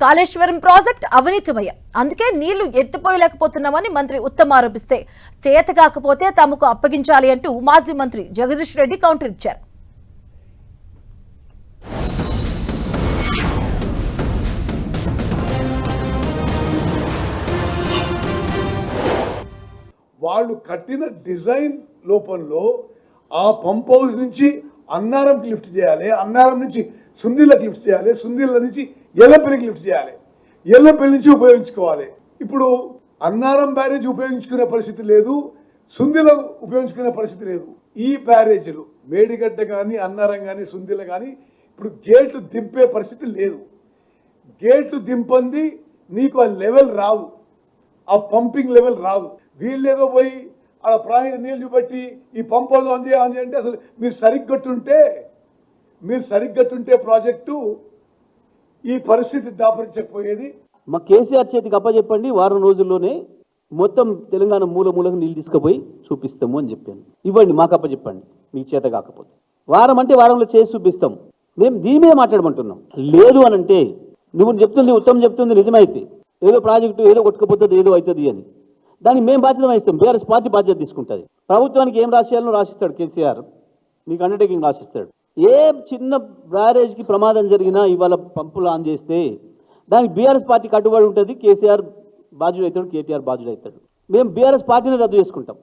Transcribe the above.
Kaleshwaram project అవినీతిమయం, అందుకే నీళ్లు ఎత్తిపోయలేకపోతున్నామని మంత్రి ఉత్తమ్ ఆరోపిస్తే చేతకాకపోతే తమకు అప్పగించాలి అంటూ మాజీ మంత్రి జగదీష్ రెడ్డి కౌంటర్ ఇచ్చారు. వాళ్ళు కట్టిన డిజైన్ లోపంలో ఆ పంప్ హౌస్ నుంచి అన్నారంకి లిఫ్ట్ చేయాలి, అన్నారం నుంచి సుందీలకు లిఫ్ట్ చేయాలి, సుందీల నుంచి ఎల్లపల్లికి లిఫ్ట్ చేయాలి, ఎల్లపల్లి నుంచి ఉపయోగించుకోవాలి. ఇప్పుడు అన్నారం బ్యారేజ్ ఉపయోగించుకునే పరిస్థితి లేదు, సుందీల ఉపయోగించుకునే పరిస్థితి లేదు. ఈ బ్యారేజీలు మేడిగడ్డ కానీ అన్నారం కానీ సుందీల కానీ ఇప్పుడు గేట్లు దింపే పరిస్థితి లేదు. గేట్లు దింపంది నీకు ఆ లెవెల్ రాదు, ఆ పంపింగ్ లెవెల్ రాదు. వీళ్ళేదో పోయి ఆ ప్రాణి నీళ్ళు చూపెట్టి ఈ పంప్ హౌస్ ఆన్ చేయాలి అంటే అసలు మీరు సరిగ్గట్టుంటే ప్రాజెక్టు ఈ పరిస్థితి దాపరించకపోయేది. మా కేసీఆర్ చేతికి అప్పచెప్పండి, వారం రోజుల్లోనే మొత్తం తెలంగాణ మూలకు నీళ్ళు తీసుకుపోయి చూపిస్తాము అని చెప్పాను. ఇవ్వండి, మాకు అప్పచెప్పండి, మీకు చేత కాకపోతే. వారం అంటే వారంలో చేసి చూపిస్తాం. మేము దీని మీద మాట్లాడమంటున్నాం. లేదు అని అంటే నువ్వు చెప్తుంది, ఉత్తమ్ చెప్తుంది నిజమైతే ఏదో ప్రాజెక్టు ఏదో కొట్టుకుపోతుంది ఏదో అవుతుంది అని, దానికి మేము బాధ్యత వహిస్తాం. బీఆర్ఎస్ పార్టీ బాధ్యత తీసుకుంటుంది. ప్రభుత్వానికి ఏం రాసేయాలో రాసిస్తాడు కేసీఆర్, మీకు అండర్టేకింగ్ రాసిస్తాడు. ఏ చిన్న బ్యారేజ్కి ప్రమాదం జరిగినా ఇవాళ పంపులు ఆన్ చేస్తే దానికి బీఆర్ఎస్ పార్టీ కట్టుబడి ఉంటుంది. కేసీఆర్ బాధ్యుడు అవుతాడు, కేటీఆర్ బాధ్యుడు అవుతాడు. మేము బీఆర్ఎస్ పార్టీని రద్దు చేసుకుంటాం.